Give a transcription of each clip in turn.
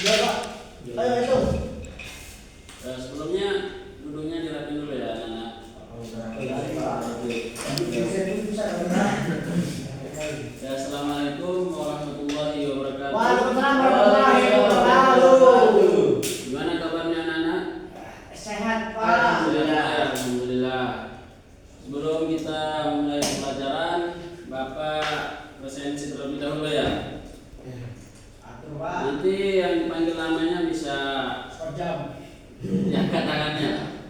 Iya Pak. Ayo itu. Sebelumnya duduknya dirapin dulu ya anak-anak. Ya, assalamualaikum warahmatullahi wabarakatuh. Waalaikumsalam warahmatullahi wabarakatuh. Gimana kabarnya anak-anak? Sehat Pak. Alhamdulillah. Sebelum kita mulai pelajaran, Bapak presensi terlebih dahulu ya. Atur Pak. Nanti yang dipanggil namanya bisa Jam. diangkat tangannya.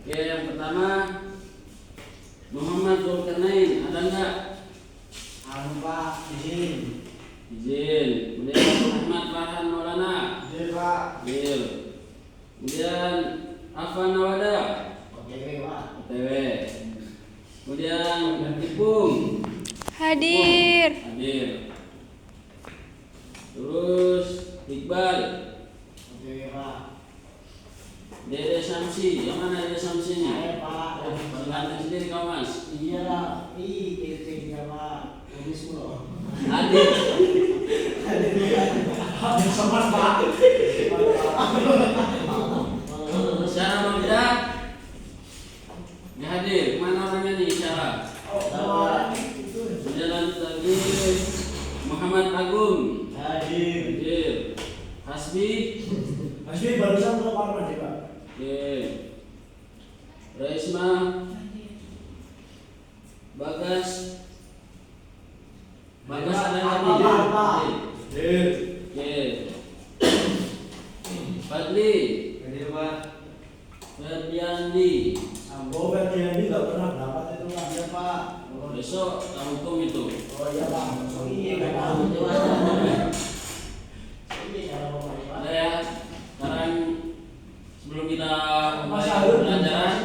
Oke, yang pertama Muhammad Zulkarnain, ada enggak? Pak, izin. Izin. Kemudian Muhammad Farhan Maulana. Izin Pak. Izin. Kemudian Afan Nawada. Oke Pak. OTW. Kemudian Ipung. Hadir. Hadir. Terus Iqbal. Oke Pak. Dede Samsi. Yang mana Dede Samsinya? Saya Pak. Bergantung sendiri kau Mas. Iya lah. Kita Pak. Tulis loh. Hadir. Habis sobat Pak. Secara tidak? Nggak hadir. Mana orangnya nih secara? Kemudian lanjut lagi Muhammad Agung. Hadir. Hadir. Hasbi. Masih barusan ke Parman ya Pak. Oke. Resma. Bagas. Bagas ada yang Apa, hadir? Pak? Hadir. Oke. Fadli. Hadir Pak. Ferdiandi. Ambo Ferdiandi nggak pernah berangkat itu Pak. Iya Pak. Besok tahu hukum itu. Oh iya Pak. Iya nggak tahu itu Pak. Ada ya. Sekarang sebelum kita Mas mulai Harun pelajaran,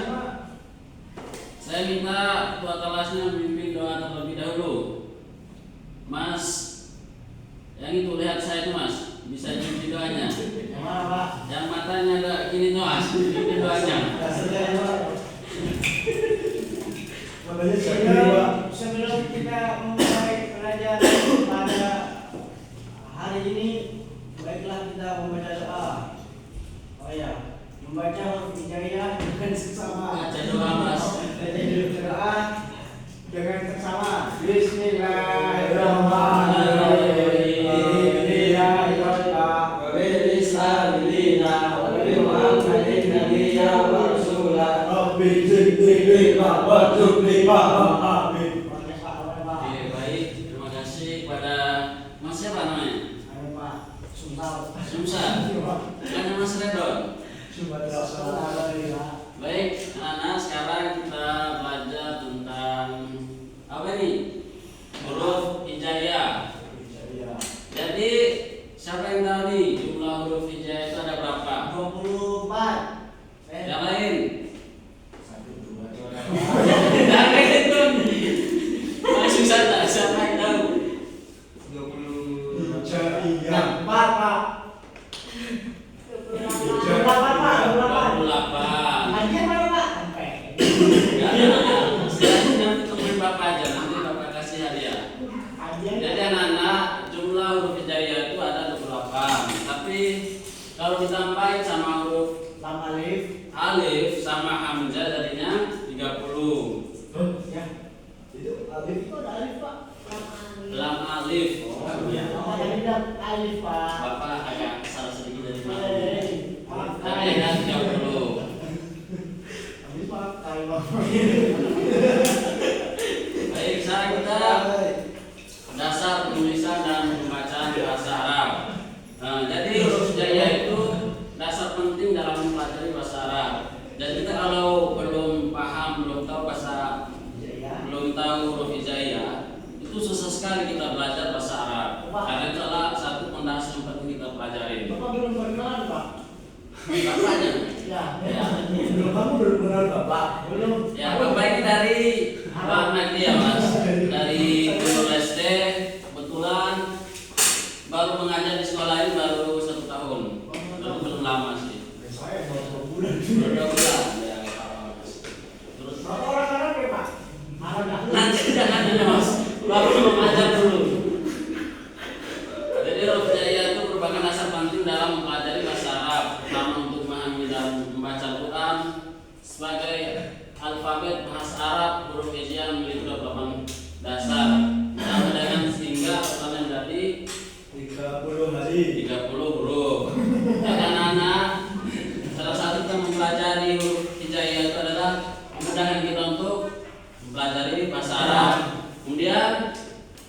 saya minta ketua kelasnya memimpin doa terlebih dahulu. Mas, yang itu lihat saya itu Mas, bisa memimpin doanya. Yang mana Pak? Yang matanya agak gini tuh Mas, memimpin doanya. Sebelum kita memulai pelajaran pada hari ini, baiklah kita membaca doa. Oh ya, membaca huruf hijaiyah dengan seksama. Baca doa Mas. Baca doa dengan seksama. Bismillahirrahmanirrahim. Oke, baik. Terima kasih kepada Mas siapa namanya? Sumsar. Bukannya Mas Redon. Baik, anak-anak, sekarang kita belajar tentang apa ini? Huruf hijaiyah. Jadi, siapa yang tahu nih jumlah huruf hijaiyah itu ada berapa? 24. Yang lain? Jangan hitung. Masih saja, siapa yang tahu? 4 Pak. 28. Hadiah mana Pak? Enggak ada. Sekarang nanti temuin Bapak aja, nanti Bapak kasih hadiah. Jadi anak-anak, jumlah huruf hijaiyah itu ada 28. Tapi kalau ditambahin sama huruf alif sama hamzah jadinya 30. Ya. Itu alif itu ada alif Pak. Lam alif. Alif Pak. Bapak agak salah sedikit dari mana? Maaf. Tapi ada 30. Alif Pak. Kalau Baik, sekarang kita dasar penulisan dan pembacaan bahasa Arab. Nah, jadi huruf hijaiyah itu dasar penting dalam mempelajari bahasa Arab. Dan kita kalau belum paham, belum tahu huruf hijaiyah, itu susah sekali kita belajar bahasa Arab. Karena itu adalah satu pondasi yang penting kita pelajari. Bapak belum berkenalan Pak. Bapaknya? Ya. Ya. Belum, kamu belum kenal Bapak. Belum. Ya, Bapak ini dari luar negeri ya Mas. Dari Timur Leste, kebetulan baru mengajar di sekolah ini baru 1 tahun. Belum lama sih. Saya baru 2 bulan. Baru 2 bulan ya, nggak apa-apa, Mas. Terus Bapak orang Arab ya Pak? Arab dahulu. nanti jangan aja Mas, baru mengajar dulu. Jadi huruf hijaiyah itu merupakan dasar penting dalam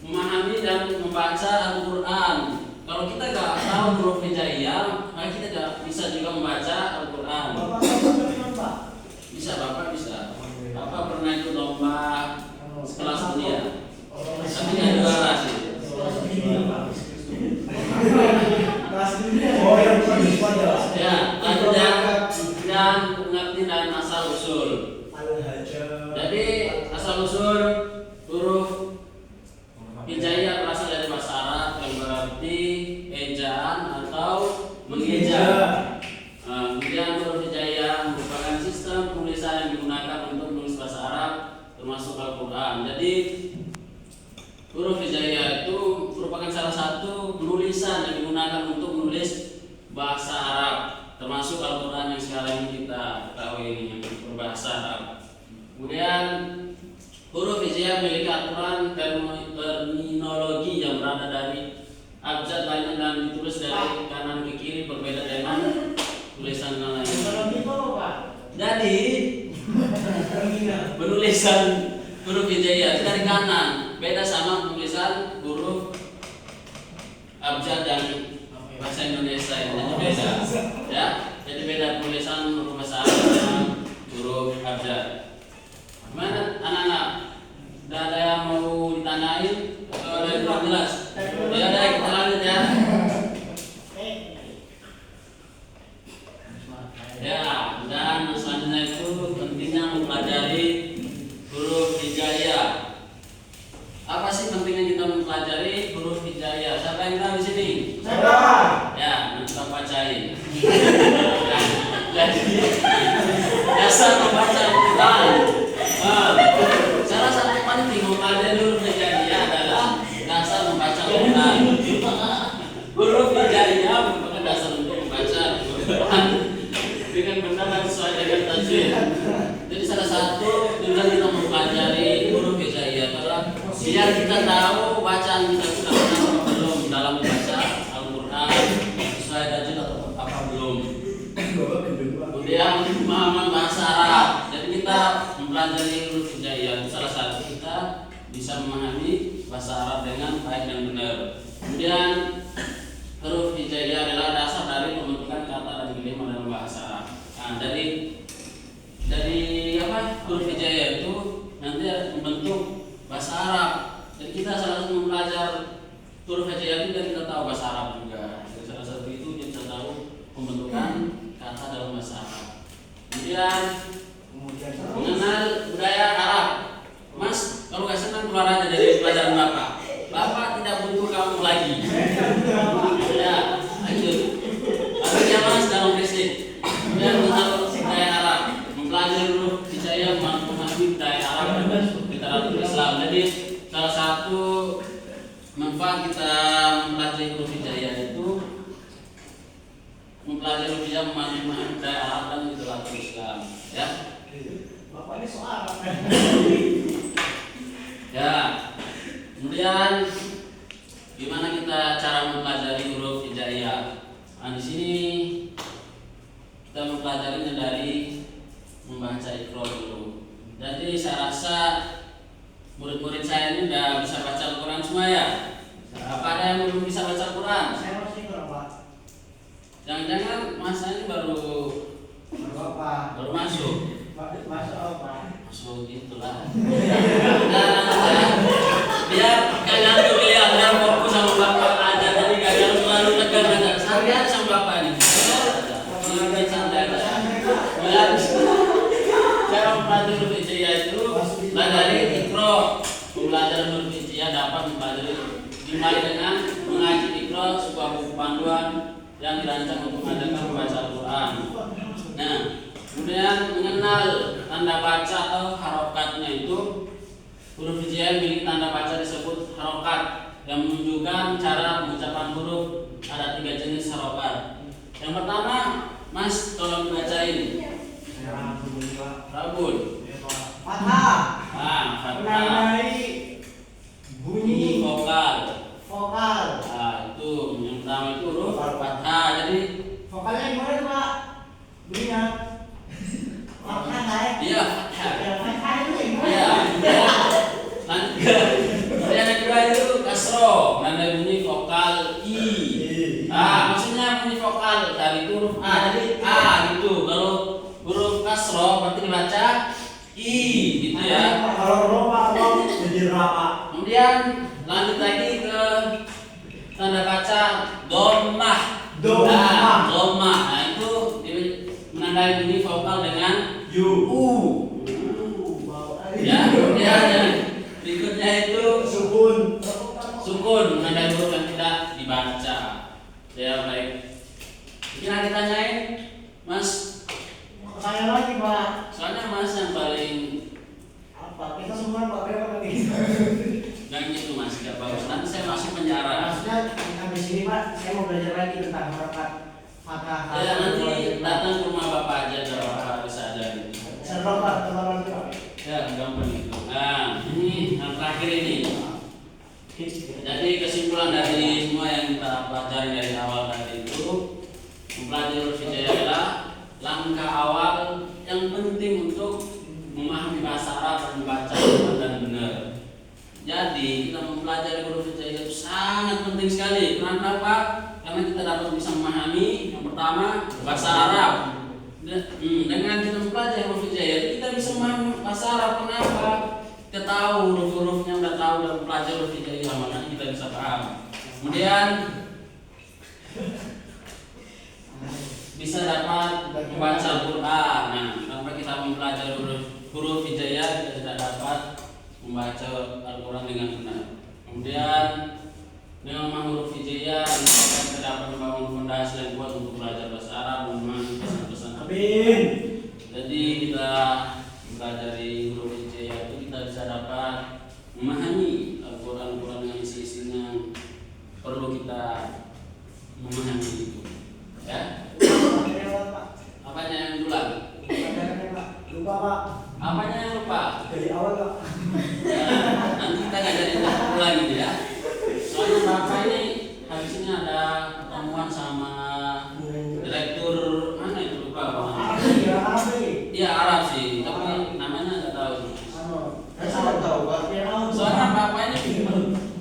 memahami dan membaca Al-Quran. Kalau kita nggak tahu huruf hijaiyah, maka kita nggak bisa juga membaca Al-Quran. Bapak bisa Pak? Bisa, Bapak bisa. Bapak pernah ikut lomba sekelas dunia, tapi nggak juara sih. Oh, yang bukan ya? Ya, dan mengerti dan asal usul. Jadi asal usul huruf hijaiyah berasal dari bahasa Arab yang berarti ejaan atau mengeja. Kemudian huruf hijaiyah merupakan sistem penulisan yang digunakan untuk menulis bahasa Arab termasuk Al-Quran. Jadi huruf hijaiyah itu merupakan salah satu penulisan yang digunakan untuk menulis bahasa Arab termasuk Al-Quran yang sekarang ini kita ketahui ini yang berbahasa Arab. Kemudian huruf hijaiyah memiliki aturan terminologi yang berada dari abjad lainnya dan ditulis dari kanan ke kiri berbeda dengan tulisan lain. Jadi penulisan huruf hijaiyah itu dari kanan, beda sama penulisan huruf abjad dan bahasa Indonesia ini beda. Ya, jadi beda penulisan huruf bahasa Arab dengan huruf abjad. Gimana anak-anak? Udah ada yang mau ditanyain atau ada yang belum jelas? Ya udah kita lanjut ya. Ya, dan selanjutnya itu pentingnya mempelajari huruf hijaiyah. Apa sih pentingnya kita mempelajari huruf hijaiyah? Siapa yang tahu di sini? Saya. Ya, nanti kita bacain. Jadi dasar membaca Al-Quran. Salah satu penting mempelajari huruf hijaiyah adalah dasar membaca Al-Quran. Huruf hijaiyah merupakan dasar untuk membaca Al-Quran dengan benar dan sesuai dengan tajwid. Jadi salah satu dengan kita mempelajari huruf hijaiyah adalah biar kita tahu bacaan kita sudah benar atau belum dalam membaca Al-Quran sesuai tajwid atau apa belum. Kemudian memahami bahasa Arab. Jadi kita mempelajari huruf hijaiyah itu salah satu kita bisa memahami bahasa Arab dengan baik dan benar. Kemudian huruf hijaiyah adalah dasar dari pembentukan kata dan kalimat dalam bahasa Arab. Nah, dari apa huruf hijaiyah itu nanti membentuk bahasa Arab. Jadi kita salah satu mempelajari huruf hijaiyah itu dan kita tahu bahasa Arab juga. Jadi salah satu itu kita tahu pembentukan kata dalam bahasa Arab. Kemudian mengenal budaya Arab. Mas, kalau nggak senang keluar aja dari pelajaran Bapak. Bapak tidak butuh kamu lagi. Ya, lanjut. Akhirnya Mas dalam fisik. Kemudian mengenal budaya Arab, mempelajari huruf hijaiyah, memahami budaya Arab dan literatur Islam. Jadi salah satu manfaat kita mempelajari huruf hijaiyah itu mempelajari huruf hijaiyah, memahami budaya Arab dan literatur Islam. Ya. Bapak ini soal. Ya. Kemudian gimana kita cara mempelajari huruf hijaiyah? Nah, di sini kita mempelajarinya dari membaca Iqra dulu. Jadi saya rasa murid-murid saya ini udah bisa baca Al-Quran semua ya. Apa ada yang belum bisa baca Al-Quran? Saya masih berapa? Jangan-jangan masa ini baru masuk. Masuk apa? Masuk itulah. Nah, biar kalian tuh kelihatan fokus sama Bapak aja. Jadi kalian selalu tegang aja. Santai sama Bapak ini. Santai aja. Melihat cara mempelajari huruf hijaiyah itu dari Iqra. Belajar huruf hijaiyah dapat mempelajari dimulai dengan mengaji Iqra, sebuah buku panduan yang dirancang untuk mengadakan membaca Al-Quran. Nah, kemudian mengenal tanda baca atau harokatnya itu huruf hijaiyah memiliki tanda baca disebut harokat yang menunjukkan cara pengucapan huruf. Ada 3 jenis harokat. Yang pertama, Mas tolong dibacain. Rabun. Fathah. Ah, fathah. Menandai bunyi Vokal. vokal. Itu yang pertama itu huruf fathah. Jadi Vokalnya gimana tuh, Pak? Bunyinya. Fathah ya? iya fathah. Ya, fathah itu gimana? Iya. Lanjut. Yang kedua itu Lanjut lagi ke tanda baca domah. Domah. Nah, domah. Nah, itu menandai bunyi vokal dengan u. Ya, kemudian berikutnya itu Sukun. sukun, menandai huruf yang tidak dibaca. Ya, baik. Mungkin ada ditanyain, Mas. Saya lagi Pak. Soalnya Mas yang paling Apa? Kita semua Pak berapa lagi? nggak gitu Mas, nggak bagus. Nanti saya masuk penjara. Maksudnya habis ini Pak, saya mau belajar lagi tentang harakat fathah. Ya nanti datang ke rumah Bapak aja, biar Bapak bisa ajarin. Serba Pak, teman Pak. Ya, gampang itu. Nah, ini yang terakhir ini. Jadi kesimpulan dari semua yang kita pelajari dari awal tadi itu, mempelajari huruf hijaiyah adalah langkah awal yang penting untuk memahami bahasa Arab dan membaca dengan benar. Jadi kita mempelajari huruf hijaiyah itu sangat penting sekali. Kenapa? Karena kita dapat bisa memahami yang pertama bahasa Arab. Dengan kita mempelajari huruf hijaiyah itu kita bisa memahami bahasa Arab. Kenapa? Kita tahu huruf-hurufnya, udah tahu dan mempelajari huruf hijaiyah, makanya kita bisa paham. Kemudian bisa dapat membaca Al-Quran. Nah, tanpa kita mempelajari huruf hijaiyah kita tidak dapat membaca Al-Quran dengan benar. Kemudian dengan memahami huruf hijaiyah kita dapat membangun fondasi yang kuat untuk belajar bahasa Arab dan memahami pesan-pesan. Amin. Jadi kita mempelajari huruf hijaiyah itu kita bisa dapat memahami Al-Quran dengan isi-isinya. Perlu kita memahami itu, ya. Apanya yang dulang? Lupa Pak. Apanya yang lupa? Dari awal Pak. Ya, nanti kita ngajarin ulang gitu ya. Soalnya Bapak ini habis ini ada pertemuan sama direktur mana itu lupa Pak. Iya Arab sih, tapi namanya nggak tahu. Saya tahu Pak. Soalnya Bapak ini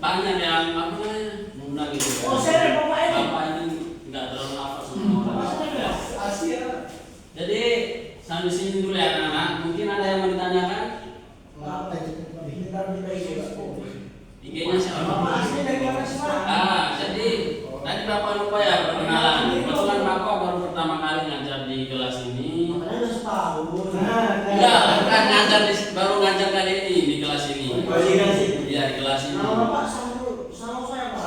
banyak yang apa namanya muda gitu. Oh, saya Bapak ini. Bapak ini nggak terlalu hafal sama orang. Ya. Asia. Jadi sampai sini dulu ya anak-anak. Mungkin ada yang mau ditanyakan? IG-nya siapa? Bapak asli dari mana sih Pak? Jadi tadi Bapak lupa ya perkenalan. Kebetulan Bapak baru pertama kali ngajar di kelas ini. Makanya udah setahun. Enggak, bukan ngajar baru ngajar kali ini di kelas ini. Iya di kelas ini. Nama Bapak sama saya Pak.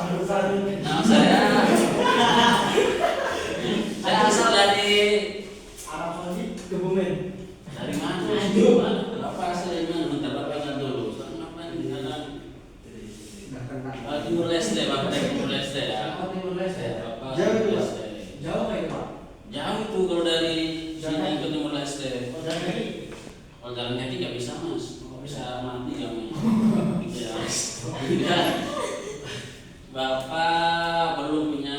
Nama saya asal dari Arab Saudi, Kebumen. dari mana? Bapak asal dari mana? Bentar Bapak ingat dulu. Kenapa ini jalan? Timur Leste, Bapak dari Timur Leste ya. Oh, Timur Leste. Bapak Jauh Timur itu, Pak? Leste. Jauh kayak Pak? Jauh tuh kalau dari sini ke Timur Leste. Oh, jalan kaki? Kalau jalan kaki nggak bisa Mas, nggak bisa mati kami. Ya. Bapak belum punya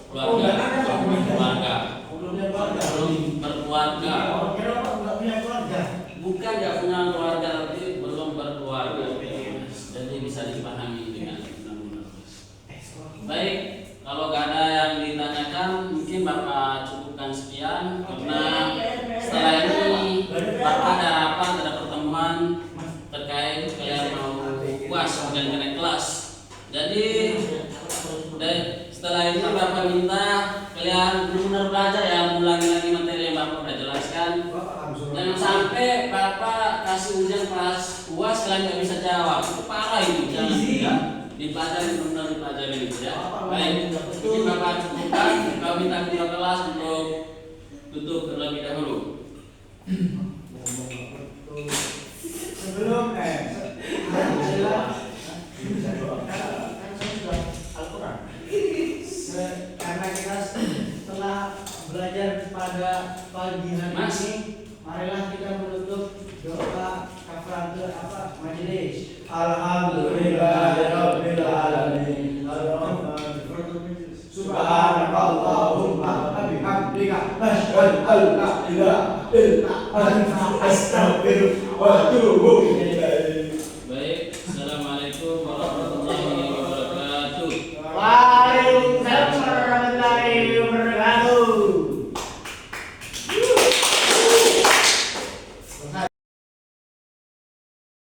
keluarga, belum berkeluarga. Kira Pak nggak punya keluarga? Bukan nggak punya keluarga, tapi belum berkeluarga. Jadi bisa dipahami dengan benar-benar. Baik, kalau nggak ada yang ditanyakan, mungkin Bapak cukupkan sekian karena setelah ini Bapak ada rapat, ada pertemuan terkait kalian mau puas dan naik kelas. Jadi setelah itu Bapak minta kalian benar-benar belajar ya, ulangi lagi materi yang Bapak udah jelaskan. Jangan sampai Bapak kasih ujian pas puas kalian nggak bisa jawab, itu parah itu. Jangan ya, dipelajari benar dipelajari itu ya. Baik, mungkin Bapak cukupkan. Kami minta ketua kelas untuk tutup terlebih dahulu. Sebelum Al-Quran. Karena kita telah belajar pada pagi hari Mas. ini, marilah kita menutup doa kafaratul majelis. Alhamdulillahirabbil alamin. Subhanakallahumma wa bihamdika asyhadu an la ilaha illa anta astaghfiruka wa atubu ilaik.